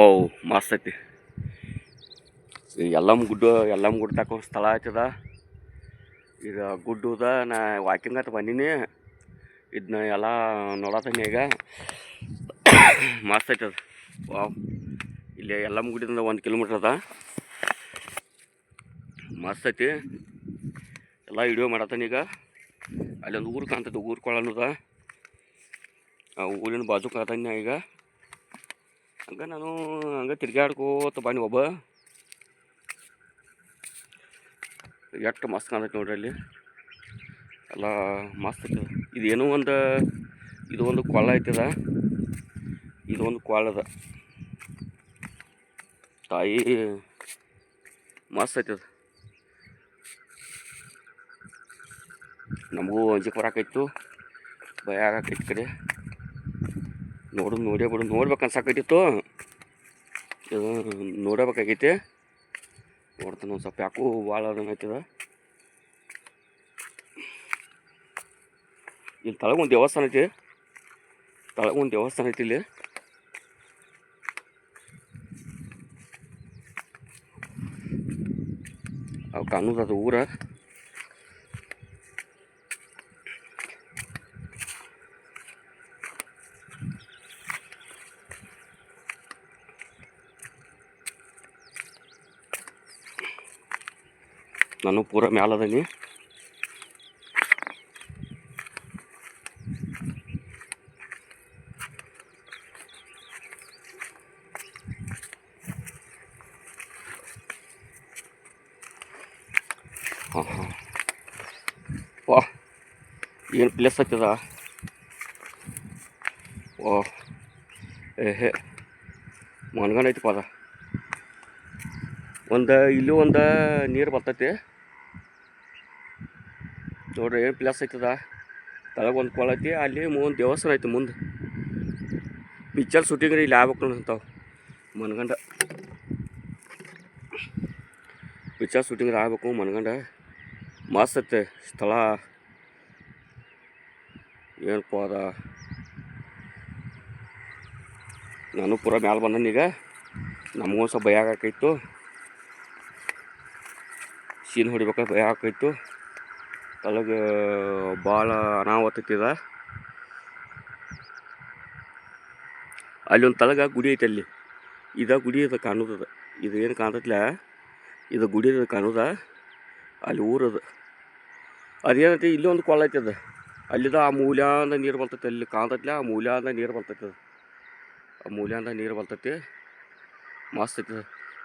ಓ ಮಸ್ತ್ ಐತಿ. ಈ ಯಲ್ಲಮ್ಮ ಗುಡ್ಡ ತಕ್ಕ ಸ್ಥಳ ಆಯ್ತದ. ಈಗ ಗುಡ್ಡದ ನಾ ವಾಕಿಂಗ್ ಅಂತ ಬಂದೀನಿ. ಇದನ್ನ ಎಲ್ಲ ನೋಡತ್ತೀನಿ ಈಗ. ಮಸ್ತ್ ಐತದ. ವಾವ್, ಇಲ್ಲಿ ಯಲ್ಲಮ್ಮ ಗುಡ್ಡದಿಂದ 1 ಕಿಲೋಮೀಟ್ರ್ ಅದ. ಮಸ್ತ್ ಐತಿ. ಎಲ್ಲ ವಿಡಿಯೋ ಮಾಡತ್ತೀನಿ ಈಗ. ಅಲ್ಲೊಂದು ಊರು ಕಾಣ್ತೈತೆ, ಊರು ಕೊಳನದ. ಆ ಊರಿನ ಬಾಜು ಕಾಣ್ತಾನೆ ಈಗ. ಹಂಗೆ ನಾನು ತಿರ್ಗಾಡ್ಕೋತ ಬನ್ನಿ ಒಬ್ಬ. ಎಷ್ಟು ಮಸ್ತ್ ಕಾಣ್ತೈತೆ ನೋಡ್ರಿ ಅಲ್ಲಿ. ಎಲ್ಲ ಮಸ್ತ್ ಐತದ. ಇದು ಒಂದು ಕೊಳ ಐತದ. ಇದು ಒಂದು ಕೊಳದ ತಾಯಿ. ಮಸ್ತ್ ಐತದ. ನಮಗೂ ಅಂಜಿಕೆ ಬರಾಕೈತು, ಭಯ ಆಗಾಕೈತಿ ಕಡೆ. ನೋಡ್ಬೇಕು ಅನ್ಸಾಕೈತಿತ್ತು. ನೋಡಬೇಕಾಗೈತಿ. ನೋಡ್ತಾನೆ ಒಂದು ಸ್ವಲ್ಪ ಯಾಕೋ ಭಾಳ ಅದನ್ನೈತದ. ಇಲ್ಲಿ ತಳಗೊಂದು ದೇವಸ್ಥಾನ ಐತಿ. ಇಲ್ಲಿ ಅವು ಕಾಣೋದದು ಊರ. ನಾನು ಪೂರ ಮ್ಯಾಲದೀನಿ. ವಾ, ಏನು ಪ್ಲೇಸ್ ಆಗ್ತದ. ಓ ಮನ್ಗಂಡೈತಿ ಪದ. ಇಲ್ಲೂ ಒಂದು ನೀರು ಬರ್ತೈತಿ ನೋಡ್ರಿ. ಏನು ಪ್ಲೇಸ್ ಐತದ. ತಳಗೊಂದು ಕೊಳ ಐತಿ. ಅಲ್ಲಿ ಒಂದು ದೇವಸ್ಥಾನ ಐತಿ ಮುಂದೆ. ಪಿಕ್ಚರ್ ಶೂಟಿಂಗ್ ಇಲ್ಲಿ ಆಗ್ಬೇಕು ಅಂತಾವ. ಮನ್ಗಂಡ ಪಿಕ್ಚರ್ ಶೂಟಿಂಗ್ ಆಗ್ಬೇಕು ಮನ್ಗಂಡ. ಮಸ್ತ್ ಐತೆ ಸ್ಥಳ. ಏನಪ್ಪ ಅದ. ನಾನು ಪೂರ ಮ್ಯಾಲೆ ಬಂದೀನಿ ಈಗ. ನಮಗೊಂದು ಸ್ವಲ್ಪ ಭಯ ಆಗಾಕೈತು. ಸೀನ್ ಹೊಡಿಬೇಕಾದ್ರೆ ಭಯ ಆಗಾಕೈತು. ತಳಗೆ ಭಾಳ ಅನಾಹುತ ಐತಿದ. ಅಲ್ಲಿ ಒಂದು ತಳಗ ಗುಡಿ ಐತೆ. ಅಲ್ಲಿ ಗುಡಿ ಅದು ಕಾಣೋದದ. ಇದು ಏನು ಕಾಣ್ತೈತಿಲ್ಲ, ಇದು ಗುಡಿ ಅದು ಕಾಣೋದ. ಅಲ್ಲಿ ಊರದು ಅದೇನೈತಿ. ಇಲ್ಲಿ ಒಂದು ಕೊಳ ಐತದ. ಅಲ್ಲಿದ ಆ ಮೂಲ್ಯಾಂದ ನೀರು ಬರ್ತೈತಿ. ಅಲ್ಲಿ ಕಾಣ್ತೈತಿಲ್ಲ, ಆ ಮೂಲ್ಯಾಂದ ನೀರು ಬರ್ತೈತಿ. ಆ ಮೂಲ್ಯಾಂದ ನೀರು ಬರ್ತೈತಿ. ಮಸ್ತ್ ಐತದ.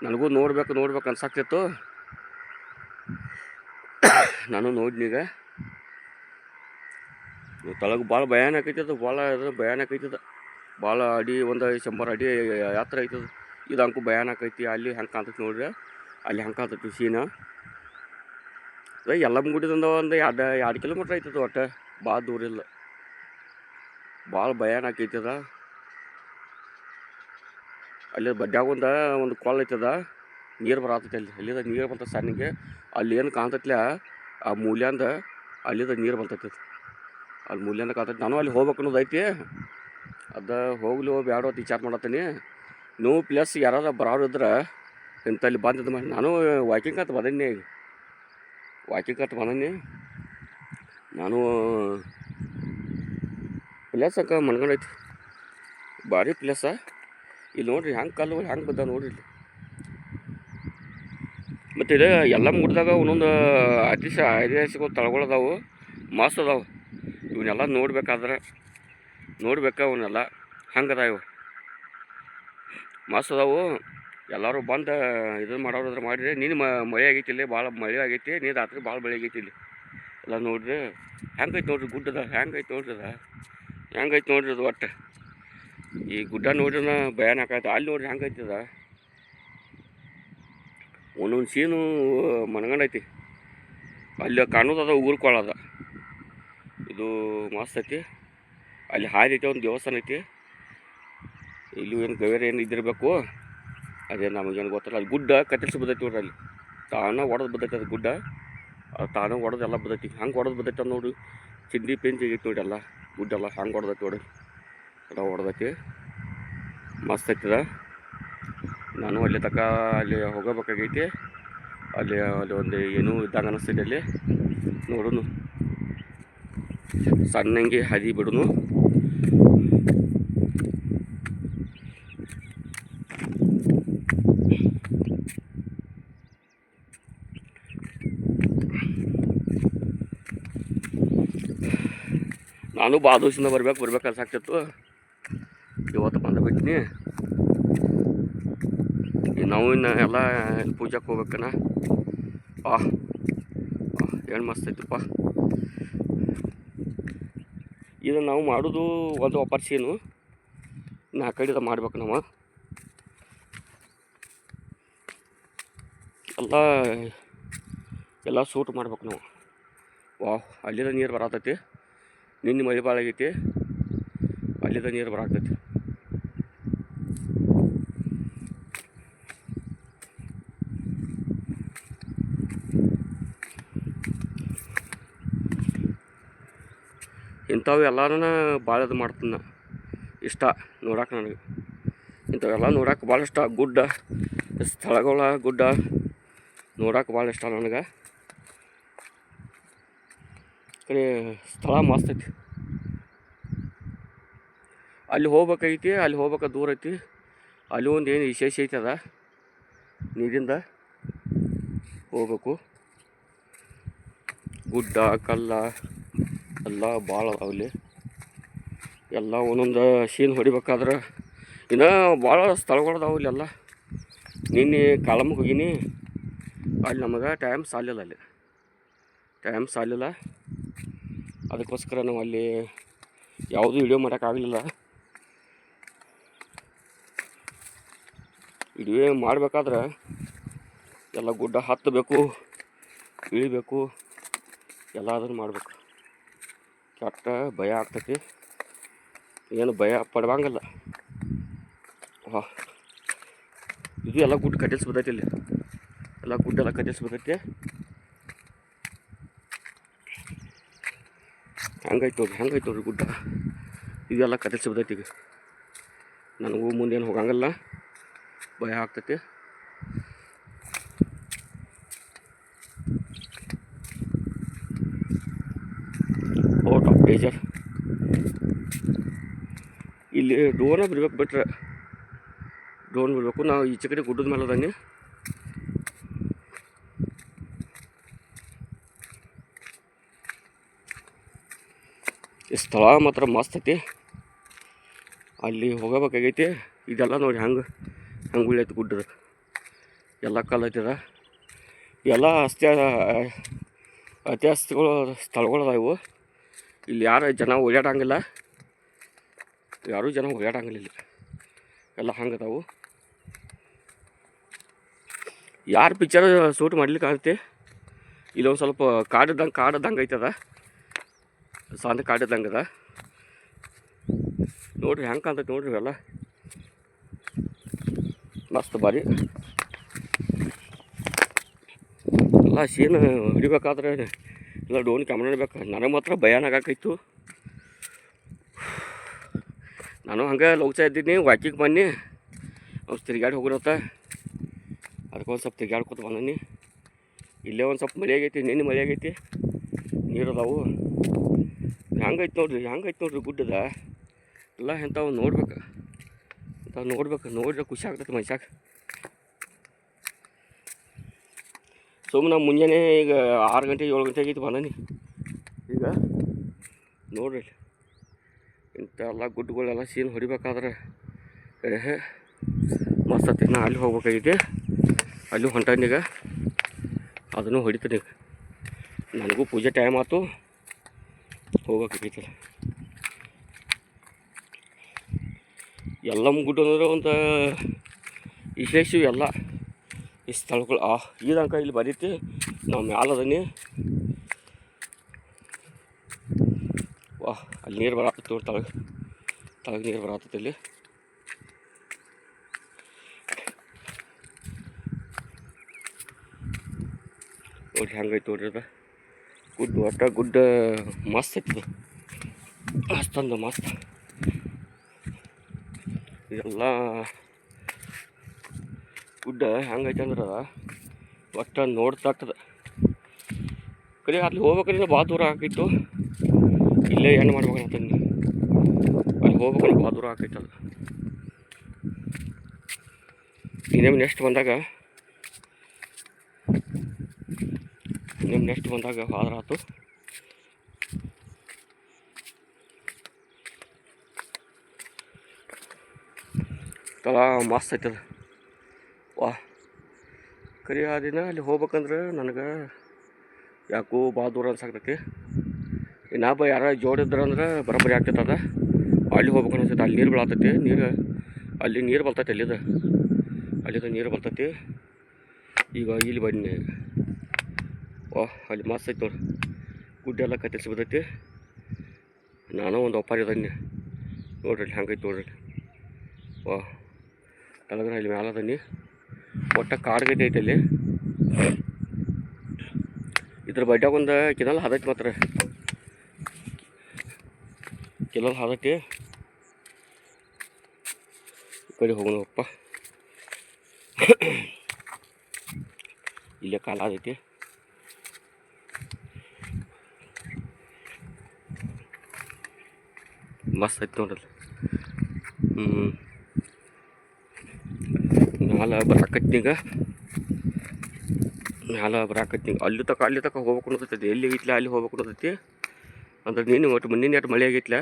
ನನಗೂ ನೋಡ್ಬೇಕು ಅನ್ಸಾಕ್ತಿತ್ತು. ನಾನು ನೋಡಿನಿ ಈಗ. ತಳಗ ಭಾಳ ಭಯಾನಕ ಐತದ. ಭಯಾನಕ ಐತದ. ಭಾಳ ಅಡಿ, ಒಂದು 100 ಅಡಿ ಎತ್ತರ ಐತದ. ಇದು ಅಂಕು ಭಯಾನಕ ಐತಿ. ಅಲ್ಲಿ ಹೆಂಗೆ ಕಾಣ್ತೈತಿ ನೋಡ್ರಿ. ಅಲ್ಲಿ ಹೆಂಗೆ ಕಾಣ್ತೈತಿ ಸೀನ. ಯಲ್ಲಮ್ಮ ಗುಡಿದಿಂದ ಒಂದು 2 ಕಿಲೋಮೀಟ್ರ್ ಐತದ. ಒಟ್ಟು ಭಾಳ ದೂರ ಇಲ್ಲ. ಭಾಳ ಭಯಾನಕ ಐತದ. ಅಲ್ಲಿ ಬಡ್ಡ್ಯಾಗ ಒಂದು ಕೊಳ ಐತದ. ನೀರು ಬರತೈತಿ. ಅಲ್ಲಿದ ನೀರು ಬರ್ತೈತೆ ಸಣ್ಣಗೆ. ಅಲ್ಲಿ ಏನು ಕಾಣ್ತೈತಿಲ್ಲ, ಆ ಮೂಲ್ಯಾಂದ ಅಲ್ಲಿದ ನೀರು ಬರ್ತೈತಿ. ಅಲ್ಲಿ ಮೂಲ್ಯಾಂದ ಕಾಣ್ತೈತಿ. ನಾನು ಅಲ್ಲಿ ಹೋಗ್ಬೇಕು ಅನ್ನೋದು ಐತಿ. ಅದು ಹೋಗ್ಲಿ ಬ್ಯಾಡ ಅಂತ ವಿಚಾರ ಮಾಡತ್ತೀನಿ. ನೀವು ಪ್ಲಸ್ ಯಾರಾದ್ರೂ ಬರೋರು ಇದ್ರೆ ಇಂಥಲ್ಲಿ ಬಂದಿದ್ದು ಮಾಡಿ. ನಾನು ವಾಕಿಂಗ್ ಅಂತ ಬಂದೀನಿ. ನಾನು ಪ್ಲೇಸ್ ಅಕ್ಕ ಮನ್ಗಂಡೈತಿ. ಭಾರಿ ಪ್ಲೇಸ. ಇಲ್ಲಿ ನೋಡ್ರಿ ಹೆಂಗೆ ಕಲ್ಲುಗಳು ಹೆಂಗೆ ಬಿದ್ದಾವ ನೋಡ್ರಿ. ಇಲ್ಲಿ ಮತ್ತು ಇದು ಯಲ್ಲಮ್ಮ ಗುಡ್ಡದಾಗ ಒಂದೊಂದು ಐತಿಹಾಸಿಕ ಸ್ಥಳಗಳದಾವು. ಮಸ್ತ್ ಅದಾವೆ. ಇವನ್ನೆಲ್ಲ ನೋಡ್ಬೇಕಾ ಅವನ್ನೆಲ್ಲ ಹಂಗದ. ಇವು ಮಸ್ತ್ ಅದಾವು. ಎಲ್ಲರೂ ಬಂದು ಇದನ್ನು ಮಾಡೋದ್ರ ಮಾಡಿರಿ. ನೀನು ಮಳೆ ಆಗೈತಿ. ಇಲ್ಲಿ ಭಾಳ ಮಳೆ ಆಗೈತಿ. ನೀರು ರಾತ್ರಿ ಭಾಳ ಮಳೆ ಆಗೈತಿ. ಇಲ್ಲಿ ಎಲ್ಲ ನೋಡ್ರಿ ಹೆಂಗೈತೆ ನೋಡ್ರಿ. ಗುಡ್ಡದ ಹೆಂಗೈತೆ ನೋಡ್ರಿ. ಹೆಂಗೈತೆ ನೋಡ್ರಿ ಅದು. ಒಟ್ಟು ಈ ಗುಡ್ಡ ನೋಡ್ರಿ ಭಯಾನಕ ಆಯ್ತು. ಅಲ್ಲಿ ನೋಡ್ರಿ ಹೆಂಗೈತದ. ಒಂದೊಂದು ಸೀನು ಮನ್ಗಂಡೈತಿ. ಅಲ್ಲಿ ಕಾಣೋದದ ಊರು ಕೊಳದ. ಇದು ಮಸ್ತ್ ಐತಿ. ಅಲ್ಲಿ ಹಾದಿ ಐತಿ. ಒಂದು ದೇವಸ್ಥಾನ ಐತಿ. ಇಲ್ಲಿ ಏನು ಗವೇರ ಏನು ಇದ್ದಿರಬೇಕು. ಅದೇ ನಮಗೇನು ಗೊತ್ತಲ್ಲ. ಅಲ್ಲಿ ಗುಡ್ಡ ಕತ್ತರಿಸಿ ಬದೈತಿ ನೋಡ್ರಿ. ಅಲ್ಲಿ ತಾನ ಒಡೆದು ಬದೈತಿ. ಅದು ಗುಡ್ಡ ತಾನ ಒಡೆದು ಎಲ್ಲ ಬದೈತಿ. ಹಂಗೆ ಒಡೆದು ಬದೈತಿ ಅಂತ ನೋಡಿ. ಚಿಂದಿ ಪೆಂಚಿ ಆಗೈತಿ ನೋಡಿ. ಎಲ್ಲ ಗುಡ್ಡೆಲ್ಲ ಹಂಗೆ ಹೊಡೆದೈತಿ ನೋಡಿ. ಎಲ್ಲ ಹೊಡೆದೈತಿ. ಮಸ್ತ್ ಐತದ. ನಾನು ಅಲ್ಲಿ ತನಕ ಅಲ್ಲಿ ಹೋಗಬೇಕಾಗೈತಿ. ಅಲ್ಲಿ ಅಲ್ಲಿ ಒಂದು ಏನೂ ಇದ್ದಂಗೆ ಅನ್ನಿಸ್ತೈತೆ ಅಲ್ಲಿ. ನೋಡುನು ಸಣ್ಣಂಗೆ ಹದಿ ಬಿಡುನು. ನಾನು ಭಾಳ ದಿವಸದಿಂದ ಬರ್ಬೇಕು ಅನ್ಸಾಕ್ತಿತ್ತು. ಇವತ್ತು ಬಂದುಬಿಡ್ತೀನಿ. ನಾವು ಇನ್ನು ಎಲ್ಲ ಪೂಜೆಗೆ ಹೋಗ್ಬೇಕನ. ಏನು ಮಸ್ತ್ ಐತಪ್ಪ ಇದು. ನಾವು ಮಾಡೋದು ಒಂದು ಆಪರ್ಷನು ಇನ್ನು ಆ ಕಡೆದ ಮಾಡ್ಬೇಕು. ನಾವು ಎಲ್ಲ ಸೂಟ್ ಮಾಡ್ಬೇಕು ನಾವು. ಅಲ್ಲಿದ ನೀರು ಬರತೈತಿ. ನಿನ್ನೆ ಮಳೆ ಭಾಳ ಆಗೈತಿ. ಅಲ್ಲಿದ ನೀರು ಬರಾಕ್ತೈತಿ. ಇಂಥವು ಎಲ್ಲನೂ ಭಾಳ ಇದು ಮಾಡ್ತೀನಿ. ಇಷ್ಟ ನೋಡಕ್ಕೆ ನನಗೆ. ಇಂಥವೆಲ್ಲ ನೋಡಕ್ಕೆ ಭಾಳ ಇಷ್ಟ. ಗುಡ್ಡ ಸ್ಥಳಗಳ ಗುಡ್ಡ ನೋಡಕ್ಕೆ ಭಾಳ ಇಷ್ಟ ನನಗೆ. ಕಡೆ ಸ್ಥಳ ಮಸ್ತ್ ಐತಿ. ಅಲ್ಲಿ ಹೋಗ್ಬೇಕೈತಿ. ಅಲ್ಲಿ ಹೋಗ್ಬೇಕು ದೂರ ಐತಿ. ಅಲ್ಲಿ ಒಂದು ಏನು ವಿಶೇಷ ಐತಿ ಅದ ನೀರಿಂದ ಹೋಗ್ಬೇಕು. ಗುಡ್ಡ ಕಲ್ಲ ಎಲ್ಲ ಭಾಳ ಅದಾವಲ್ಲಿ. ಎಲ್ಲ ಒಂದೊಂದು ಸೀನ್ ಹೊಡಿಬೇಕಾದ್ರೆ ಇನ್ನೂ ಭಾಳ ಸ್ಥಳಗಳದಾವು ಇಲ್ಲೆಲ್ಲ. ನಿನ್ನೆ ಕಾಲಮ್ಗೆ ಹೋಗೀನಿ. ಅಲ್ಲಿ ನಮಗೆ ಟೈಮ್ ಸಾಲಿಲ್ಲ. ಅದಕ್ಕೋಸ್ಕರ ನಾವು ಅಲ್ಲಿ ಯಾವುದೂ ವಿಡಿಯೋ ಮಾಡೋಕ್ಕಾಗಲಿಲ್ಲ. ವಿಡಿಯೋ ಮಾಡಬೇಕಾದ್ರೆ ಎಲ್ಲ ಗುಡ್ಡ ಹತ್ತಬೇಕು, ಇಳಿಬೇಕು, ಎಲ್ಲ ಅದನ್ನು ಮಾಡಬೇಕು. ಕೆಟ್ಟ ಭಯ ಆಗ್ತೈತಿ. ಏನು ಭಯ ಪಡುವಂಗಲ್ಲ. ಇದು ಎಲ್ಲ ಗುಡ್ಡ ಕಟ್ಟಿಸ್ಬಿಟ್ಟೈತಿ. ಇಲ್ಲಿ ಎಲ್ಲ ಗುಡ್ಡೆಲ್ಲ ಕಟ್ಟಿಸ್ಬಿಟ್ಟೈತಿ. ಹಂಗೈತೆ ನೋಡ್ರಿ ಗುಡ್ಡ. ಇದೆಲ್ಲ ಕಟ್ಟಿಸ್ಬಿಟ್ಟೈತಿ. ಈಗ ನನಗೂ ಮುಂದೇನು ಹೋಗಂಗಿಲ್ಲ. ಭಯ ಆಗ್ತೈತಿ. Out of danger. ಇಲ್ಲಿ ಡ್ರೋನ ಬಿಡ್ಬೇಕು. ಡ್ರೋನ್ ಬಿಡಬೇಕು. ನಾವು ಈಚೆ ಕಡೆ ಗುಡ್ಡದ ಮೇಲೆ ಅದಾನೆ. ಈ ಸ್ಥಳ ಮಾತ್ರ ಮಸ್ತ್ ಐತಿ. ಅಲ್ಲಿ ಹೋಗಬೇಕಾಗೈತಿ. ಇದೆಲ್ಲ ನೋಡಿ ಹೆಂಗೆ ಉಳಿಯೈತಿ ಗುಡ್ಡದ. ಎಲ್ಲ ಕಲ್ಲು ಐತದ. ಎಲ್ಲ ಐತಿಹಾಸಿಕಗಳು ಸ್ಥಳಗಳು ಅದಾವು. ಇಲ್ಲಿ ಯಾರು ಜನ ಓಡಾಡಂಗಿಲ್ಲ. ಇಲ್ಲಿ ಎಲ್ಲ ಹಂಗದಾವು. ಯಾರು ಪಿಕ್ಚರ್ ಶೂಟ್ ಮಾಡ್ಲಿಕ್ಕೆ ಆಗುತ್ತೆ. ಇಲ್ಲೊಂದು ಸ್ವಲ್ಪ ಕಾಡ್ದಂಗೆ ಐತದ. ಸಣ್ಣ ಕಾಡಿದ್ದಂಗೆ ಅದ ನೋಡ್ರಿ. ಹೆಂಗೆ ಕಾಣ್ತೈತೆ ನೋಡ್ರಿ. ಎಲ್ಲ ಮಸ್ತ್ ಭಾರಿ. ಎಲ್ಲ ಸೀನ್ ಹಿಡಿಬೇಕಾದ್ರೆ ಎಲ್ಲ ಡ್ರೋನ್ ಕ್ಯಾಮ್ರಾ ಹಿಡಿಬೇಕು. ನನಗೆ ಮಾತ್ರ ಭಯಾನಕ ಆಗಾಕೈತು. ನಾನು ಹಂಗೆ ಲೋಗ್ತಾ ಇದ್ದೀನಿ. ವಾಕಿಂಗ್ ಬನ್ನಿ ಅವ್ರು ತಿರ್ಗಾಡಿ ಹೋಗಿರತ್ತ. ಅದಕ್ಕೊಂದು ಸ್ವಲ್ಪ ತಿರ್ಗಾಡ್ಕೊತ ಬಂದೀನಿ. ಇಲ್ಲೇ ಒಂದು ಸ್ವಲ್ಪ ಮಳೆ ಆಗೈತಿ. ನಿನ್ನೆ ಮಳೆ ಆಗೈತಿ. ನೀರು ಅದಾವು. ಹೆಂಗೈತೆ ನೋಡ್ರಿ ಗುಡ್ಡದ ಎಲ್ಲ. ಇಂಥವು ನೋಡ್ಬೇಕು. ನೋಡ್ರೆ ಖುಷಿ ಆಗ್ತೈತೆ ಮನುಷ್ಯಾಗ. ಸುಮ್ಮನೆ ಮುಂಜಾನೆ ಈಗ 6 ಗಂಟೆ 7 ಗಂಟೆ ಆಗೈತಿ ಬಂದೀನಿ. ಈಗ ನೋಡ್ರಿ ಇಂಥ ಎಲ್ಲ ಗುಡ್ಡಗಳೆಲ್ಲ ಸೀನ್ ಹೊಡಿಬೇಕಾದ್ರೆ ಮಸ್ತ್ ಐತಿ. ನಾ ಅಲ್ಲಿ ಹೋಗ್ಬೇಕಾಗೈತಿ. ಅಲ್ಲಿ ಹೊಂಟೀಗ. ಅದನ್ನು ಹೊಡಿತೀನಿ. ನನಗೂ ಪೂಜೆ ಟೈಮ್ ಆಯ್ತು. ಹೋಗ್ಬೇಕಾಗೈತಲ್ಲ. ಎಲ್ಲ ಗುಡ್ಡ ಅಂದ್ರೆ ಒಂದು ವಿಶೇಷ. ಎಲ್ಲ ಈ ಸ್ಥಳಗಳು ಈ ತನಕ ಇಲ್ಲಿ ಬರೀತಿ. ನಾವು ಮ್ಯಾಲದೀನಿ. ಅಲ್ಲಿ ನೀರು ಬರತ್ತೈತಿ. ತಳಗೆ ನೀರು ಬರತ್ತೈತಿ. ಇಲ್ಲಿ ನೋಡ್ರಿ ಹೆಂಗೈತೆ ನೋಡ್ರಿ. ಅದು ಗುಡ್ಡ ಮಸ್ತ್ ಐತಿ. ಮಸ್ತ್ ಇದೆಲ್ಲ ಗುಡ್ಡ ಹೆಂಗೈತೆ ಅಂದ್ರೆ ಒಟ್ಟು ನೋಡ್ತಕ್ಕದ ಕಡೆ ಅಲ್ಲಿ ಹೋಗ್ಬೇಕಂದ್ರೆ ಭಾಳ ದೂರ ಆಗಿತ್ತು. ಇಲ್ಲೇ ಏನು ಮಾಡ್ಬೇಕಂತ ಅಲ್ಲಿ ಹೋಗ್ಬೇಕಂದ್ರೆ ಭಾಳ ದೂರ ಆಗೈತೆ ಅದು. ಇನ್ನೇನು ನೆಕ್ಸ್ಟ್ ಬಂದಾಗ ಆದ್ರೆ ಆಯ್ತು. ಸ್ಥಳ ಮಸ್ತ್ ಐತದ. ವಾ ಕರಿ ಆ ದಿನ ಅಲ್ಲಿ ಹೋಗ್ಬೇಕಂದ್ರೆ ನನಗೆ ಯಾಕೋ ಭಾಳ ದೂರ ಅನ್ಸಾಕತೈತಿ. ಇನ್ನೊಬ್ಬ ಯಾರು ಜೋಡಿದ್ರಂದ್ರೆ ಬರೋಬ್ಬರಿ ಆಗ್ತೈತದ. ಅಲ್ಲಿ ಹೋಗ್ಬೇಕು ಅನ್ಸೈತೆ. ಅಲ್ಲಿ ನೀರು ಬೀಳತೈತಿ. ಅಲ್ಲಿ ನೀರು ಬರ್ತೈತಿ. ಅಲ್ಲಿಂದ ನೀರು ಬರ್ತೈತಿ. ಈಗ ಇಲ್ಲಿ ಬನ್ನಿ. ವಾ ಅಲ್ಲಿ ಮಸ್ತ್ ಐತಿ ನೋಡಿ. ಗುಡ್ಡ ಎಲ್ಲ ಕತ್ತರಿಸಿ ಬರ್ತೈತಿ. ನಾನು ಒಂದು ಒಪ್ಪಾರಿ ಅದನ್ನಿ ನೋಡ್ರಿ ಹೆಂಗೈತಿ ನೋಡ್ರಿ. ವಾ ತಳಗ್ರ ಇಲ್ಲಿ ಮ್ಯಾಲ ಅದನ್ನಿ. ಒಟ್ಟ ಕಾಡ್ಗೈತೆ ಐತೆ ಅಲ್ಲಿ. ಇದ್ರ ಬಡ್ಡ್ಯಾಗ ಒಂದು ಕಿನಲ್ ಹದೈತಿ. ಮಾತ್ರ ಕಿನಲ್ ಹದೈತಿ. ಈ ಕಡೆ ಹೋಗೋಣಪ್ಪ. ಇಲ್ಲೇ ಕಾಲ ಆದೈತಿ. ಮಸ್ತ್ ಐತಿ ನೋಡ್ರಿ. ಮ್ಯಾಲ ಬರಾಕತ್ನೀಗ. ಅಲ್ಲಿ ತಕ ಹೋಗ್ಬೇಕು ಅನ್ನೋದೈತಿ. ಎಲ್ಲಿ ಐತ್ಲ ಅಲ್ಲಿ ಹೋಗ್ಬೇಕು ಅನ್ನೋದೈತಿ. ಅಂದ್ರೆ ನೀನು ಒಟ್ಟು ಮುಂದಿನ ಎಷ್ಟು ಮಳೆ ಆಗೈತ್ಲ,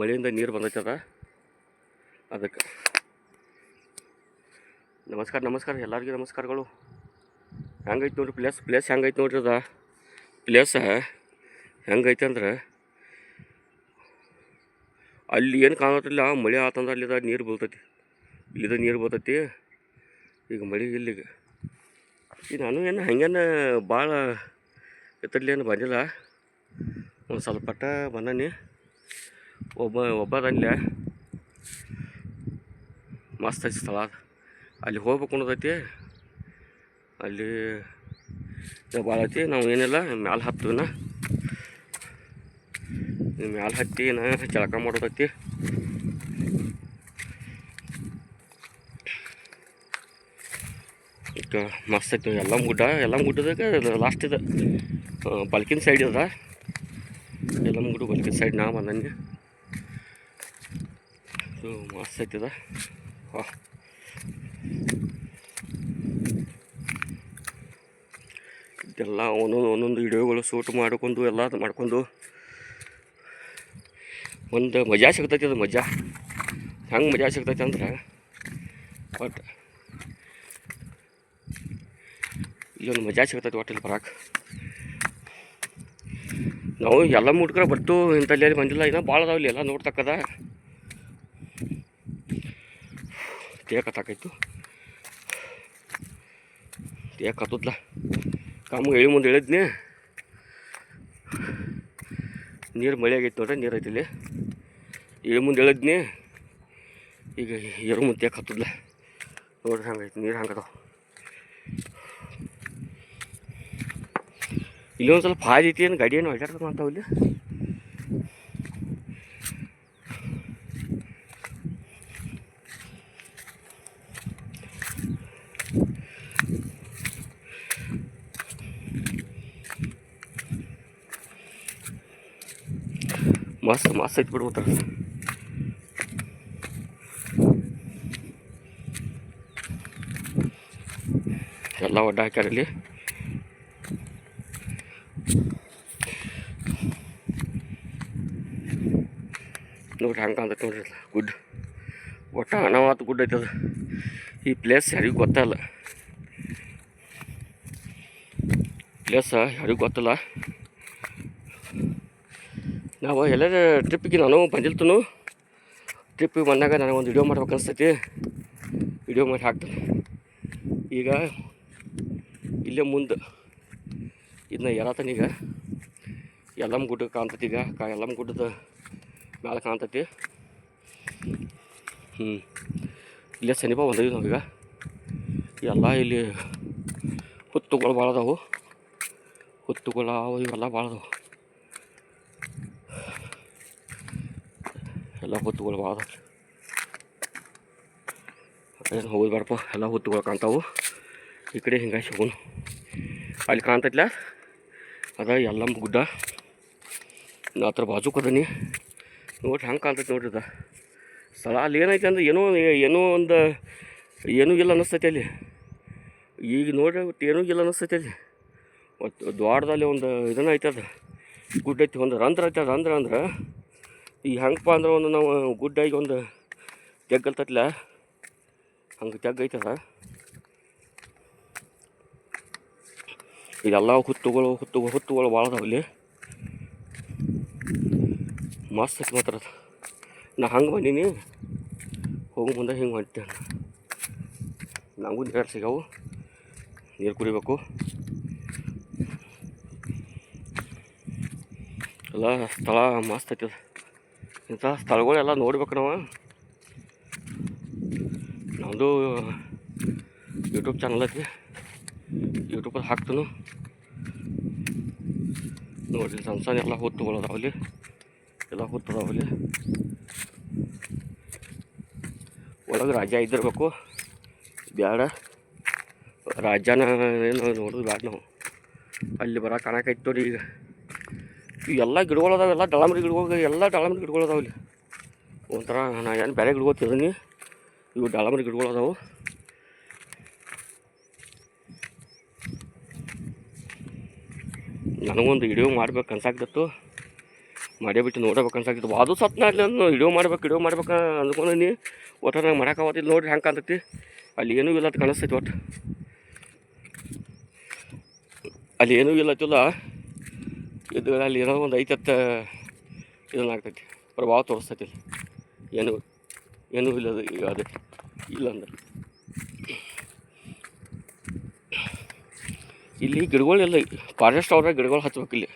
ಮಳೆಯಿಂದ ನೀರು ಬಂದೈತದ. ಅದಕ್ಕೆ ನಮಸ್ಕಾರ ಎಲ್ಲರಿಗೂ ನಮಸ್ಕಾರಗಳು. ಹೆಂಗೈತೆ ನೋಡ್ರಿ ಪ್ಲೇಸ್ ಹೆಂಗೈತೆ ನೋಡ್ರಿ. ಅದ ಪ್ಲೇಸ ಹೆಂಗೈತೆ ಅಂದ್ರೆ ಅಲ್ಲಿ ಏನು ಕಾಣತ್ತಿಲ್ಲ. ಮಳೆ ಆತಂದ್ರೆ ಅಲ್ಲಿದ ನೀರು ಬೀಳ್ತೈತಿ. ಇಲ್ಲಿದ ನೀರು ಬರ್ತೈತಿ. ಈಗ ಮಳೆ ಇಲ್ಲಿಗೆ ಈಗ ನಾನು ಏನು ಹಂಗೇನು ಭಾಳ ಎತ್ತರ್ಲೇನು ಬಂದಿಲ್ಲ. ಒಂದು ಸ್ವಲ್ಪ ಪಟ್ಟ ಬಂದನಿ. ಒಬ್ಬದನ್ಲ ಮಸ್ತ್ ಐತಿ ಸ್ಥಳ. ಅಲ್ಲಿ ಹೋಗ್ಬೇಕು ಅನ್ನೋದೈತಿ. ಅಲ್ಲಿ ಭಾಳ ಐತಿ. ನಾವು ಏನಿಲ್ಲ ಮ್ಯಾಲೆ ಹತ್ತಿನ ಜಳಕ ಮಾಡೋದೈತಿ. ಈಗ ಮಸ್ತ್ ಐತಿ. ಎಲ್ಲಮ್ಮ ಗುಡ್ಡದಾಗ ಲಾಸ್ಟ್ ಇದೆ. ಬಲ್ಕಿನ ಸೈಡ್ ಅದ. ಎಲ್ಲಮ್ಮ ಗುಡ್ಡ ಬಲ್ಕಿನ ಸೈಡ್ ನಾ ಬಂದನಿ. ಮಸ್ತ್ ಐತದ. ಇದೆಲ್ಲ ಒಂದೊಂದು ವಿಡಿಯೋಗಳು ಶೂಟ್ ಮಾಡ್ಕೊಂಡು ಎಲ್ಲ ಮಾಡ್ಕೊಂಡು ಒಂದು ಮಜಾ ಸಿಗ್ತೈತಿ. ಅದು ಹೆಂಗೆ ಮಜಾ ಸಿಗ್ತೈತಿ ಅಂದ್ರೆ ಬಟ್ ಇಲ್ಲೊಂದು ಮಜಾ ಸಿಗ್ತೈತಿ ಒಟ್ಟಲ್ಲಿ ಬರಕ್ಕೆ. ನಾವು ಎಲ್ಲ ಮುಟ್ಕರ ಬಟ್ಟು ಇಂಥಲ್ಲಿ ಬಂದಿಲ್ಲ. ಇನ್ನೂ ಭಾಳ ಅದಾವಲ್ಲಿ ಎಲ್ಲ ನೋಡ್ತಕ್ಕದ. ತೇಕತ್ತಾಕೈತು. ತೇಕತ್ತದ್ಲ ಕಾಮ ಎಳಿ ಮುಂದೆ ಹೇಳಿದ್ನಿ. ನೀರು ಮಳೆ ಆಗೈತಿ ನೋಡ್ರಿ. ನೀರು ಐತಿ ಇಲ್ಲಿ. ಎಳಿ ಮುಂದೆ ಹೇಳಿದ್ನಿ. ಈಗ ಎರು ಮುಂದೆ ತೇಕತ್ತದ್ಲ ನೋಡ್ರಿ. ಹಂಗೈತಿ ನೀರು. ಹಂಗದಾವ ಇಲ್ಲಿ. ಒಂದು ಸ್ವಲ್ಪ ಹಾದಿ ಐತಿ. ಏನು ಗಾಡಿ ಏನು ಅಡ್ಡಾಡ್ತದೆ ಅಂತಾವ ಇಲ್ಲಿ. ಮಸ್ತ್ ಐತಿ ಬಿಡ್ಬೋತಾರ. ಎಲ್ಲ ಒಡ್ಡ ಹಾಕ್ಯಾರ ಇಲ್ಲಿ. ನೋಡ್ರಿ ಹಂಗೆ ಕಾಣ್ತೈತೆ ನೋಡ್ರಿ ಗುಡ್. ಒಟ್ಟು ಅನಾವತ್ತು ಗುಡ್ ಐತದ. ಈ ಪ್ಲೇಸ್ ಯಾರಿಗೂ ಗೊತ್ತಲ್ಲ. ನಾವು ಎಲ್ಲರ ಟ್ರಿಪ್ಪಿಗೆ ನಾನು ಬಂದಿಲ್ತನು. ಟ್ರಿಪ್ಪಿಗೆ ಬಂದಾಗ ನನಗೆ ಒಂದು ವಿಡಿಯೋ ಮಾಡ್ಬೇಕು ಅನಿಸ್ತೈತಿ. ವಿಡಿಯೋ ಮಾಡಿ ಹಾಕ್ತೀನಿ. ಈಗ ಇಲ್ಲೇ ಮುಂದೆ ಇದನ್ನ ಎರತನೀಗ ಎಲ್ಲಮ್ಮ ಗುಡ್ಡ ಕಾಣ್ತೈತಿ. ಈಗ ಎಲ್ಲಮ್ಮ ಗುಡ್ಡದ ಮ್ಯಾಲೆ ಕಾಣ್ತೈತಿ. ಇಲ್ಲೇ ಸಮೀಪ ಬಂದಿದ್ದೀವಿ ನಾವೀಗ. ಎಲ್ಲ ಇಲ್ಲಿ ಹುತ್ತುಗಳು ಭಾಳ ಅದಾವು. ಇವೆಲ್ಲ ಭಾಳ ಅದಾವು. ಎಲ್ಲ ಹುತ್ತುಗಳು ಭಾಳ ಅದಾವೆ. ಏನು ಹೋಗೋದು ಬಾರಪ್ಪ, ಎಲ್ಲ ಹುತ್ತುಗಳು ಕಾಣ್ತಾವು. ಈ ಕಡೆ ಹಿಂಗಾಗಿ ಹೋಗೋನು. ಅಲ್ಲಿ ಕಾಣ್ತೈತ್ಲ ಅದ ಯಲ್ಲಮ್ಮ ಗುಡ್ಡ. ನಾ ಹತ್ರ ಬಾಜುಕ್ ಅದೀನಿ ನೋಡ್ರಿ, ಹಂಗೆ ಕಾಣ್ತೈತಿ ನೋಡ್ರಿ. ಅದ ಸ್ಥಳ ಅಲ್ಲಿ ಏನೈತೆ ಅಂದ್ರೆ ಏನೂ ಇಲ್ಲ ಅನ್ನಿಸ್ತೈತಿ ಅಲ್ಲಿ. ಈಗ ನೋಡ್ರಿ ಒಟ್ಟು ಏನೂ ಇಲ್ಲ ಅನ್ನಿಸ್ತೈತಿ ಅಲ್ಲಿ. ಒಟ್ಟು ದ್ವಾರದಲ್ಲಿ ಒಂದು ಇದನ್ನ ಐತೆ, ಅದು ಗುಡ್ಡ ಐತಿ, ಒಂದು ರಂಧ್ರ ಐತೆ. ರಂಧ್ರ ಅಂದ್ರೆ ಈಗ ಹೆಂಗಪ್ಪ ಅಂದ್ರೆ ಒಂದು ನಾವು ಗುಡ್ಡಾಗಿ ಒಂದು ತೆಗ್ಗಲ್ತತ್ಲ, ಹಂಗೆ ತೆಗ್ಗ ಐತದ. ಇದೆಲ್ಲ ಹುತ್ತುಗಳು ಭಾಳ ಅದಾವ ಇಲ್ಲಿ. ಮಸ್ತ್ ಐತಿ ಮಾತ್ರ. ನಾ ಹಂಗೆ ಬಂದೀನಿ, ಹೋಗೋ ಮುಂದೆ ಹಿಂಗೆ ಹೊಂಟೆ. ನಮಗೂ ನೀರು ಸಿಗವು, ನೀರು ಕುಡಿಬೇಕು. ಎಲ್ಲ ಸ್ಥಳ ಮಸ್ತ್ ಐತಿ. ಅದು ಇಂಥ ಸ್ಥಳಗಳೆಲ್ಲ ನೋಡ್ಬೇಕು ನಾವು. ನಮ್ಮದು ಯೂಟ್ಯೂಬ್ ಚಾನಲ್ ಐತಿ, ಯೂಟ್ಯೂಬಲ್ಲಿ ಹಾಕ್ತೀನಿ ನೋಡಿರಿ. ಸಣ್ಣ ಎಲ್ಲ ಹುತ್ತುಗಳದಾವಲ್ಲಿ, ಎಲ್ಲ ಹುತ್ತದಾವಲ್ಲಿ. ಒಳಗೆ ರಾಜ ಇದ್ದಿರ್ಬೇಕು, ಬ್ಯಾಡ ರಾಜನ ಏನು ನೋಡೋದು ಬ್ಯಾಡ ನಾವು. ಅಲ್ಲಿ ಕಾಣಕೈತಿ ನೋಡಿ. ಈಗ ಎಲ್ಲ ಗಿಡಗಳು ಅದಾವೆ, ಎಲ್ಲ ದಾಳಂಬ್ರಿ ಗಿಡಗಳು ಅದಾವೆ ಇಲ್ಲಿ. ಒಂಥರ ನಾ ಏನು ಬೇರೆ ಗಿಡಗಳು ತಿಂದೀನಿ, ಇವು ದಾಳಂಬ್ರಿ ಗಿಡಗಳು ಅದಾವೆ. ನನಗೊಂದು ವಿಡಿಯೋ ಮಾಡ್ಬೇಕು ಅನ್ಸಾಕ್ತಿತ್ತು, ಮಾಡೇ ಬಿಟ್ಟು ನೋಡಬೇಕು ಅನ್ಸಾಕ್ತಿತ್ತು. ಅದು ಸತ್ನ ಅಲ್ಲಿ ವಿಡಿಯೋ ಮಾಡ್ಬೇಕು ಅಂದ್ಕೊಂಡೀನಿ. ಒಟ್ಟು ನಂಗೆ ಮಾಡೋಕ್ಕಾಗತ್ತಿಲ್ಲ ನೋಡ್ರಿ ಹೆಂಗೆ ಕಾಣ್ತೈತಿ. ಅಲ್ಲಿ ಏನೂ ಇಲ್ಲ ಅಂತ ಕಾಣಿಸ್ತೈತಿ. ಒಟ್ಟು ಅಲ್ಲಿ ಏನೂ ಇಲ್ಲತ್ತಿಲ್ಲ, ಇದು ಅಲ್ಲಿ ಏನೋ ಒಂದು ಐತತ್ತ ಇದನ್ನಾಗ್ತೈತಿ, ಪ್ರಭಾವ ತೋರಿಸ್ತೈತಿ. ಅಲ್ಲಿ ಏನೂ ಇಲ್ಲ. ಈಗ ಅದೇ ಇಲ್ಲ ಅಂದ್ರೆ ಇಲ್ಲಿ ಗಿಡಗಳೆಲ್ಲ ಫಾರೆಸ್ಟ್ ಅವ್ರ ಗಿಡಗಳು ಹಚ್ಬೇಕು. ಇಲ್ಲಿ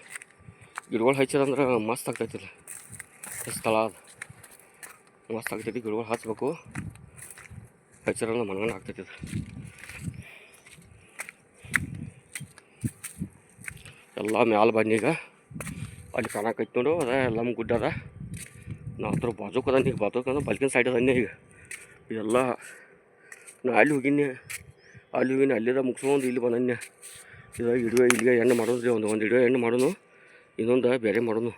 ಗಿಡಗಳು ಹಚ್ಚಿದಂದ್ರೆ ಮಸ್ತ್ ಆಗ್ತೈತಿ. ಇಲ್ಲಿ ಸ್ಥಳ ಅದು ಮಸ್ತ್ ಆಗ್ತೈತಿ. ಗಿಡಗಳು ಹಚ್ಬೇಕು, ಹಚ್ಚಿರ ಮನಗಂಡು ಆಗ್ತೈತಿ. ಅದು ಎಲ್ಲ ಮ್ಯಾಲೆ ಬಂದೀಗ ಅಲ್ಲಿ ಕಾಣಕೈತಿ ನೋಡು. ಅದ ಎಲ್ಲಮ್ಮ ಗುಡ್ಡ ಅದ. ನಾ ಹತ್ರ ಬಾಜುಕ್ ಅದ. ಈಗ ಬಾಜುಕ್ ಬಲ್ಕಿನ ಸೈಡ್ ಅದ. ಈಗ ಇದೆಲ್ಲ ನಾ ಅಲ್ಲಿ ಹೋಗಿನಿ, ಅಲ್ಲಿದ ಮುಗಿಸ್ಕೊಂಡು ಇಲ್ಲಿ ಬಂದನ್ಯ. ಇದು ಇಲ್ಲಿಗೆ ಎಣ್ಣೆ ಮಾಡೋದು ರೀ. ಒಂದು ವಿಡಿಯೋ ಎಣ್ಣೆ ಮಾಡೋನು, ಇನ್ನೊಂದು ಬೇರೆ ಮಾಡೋನು.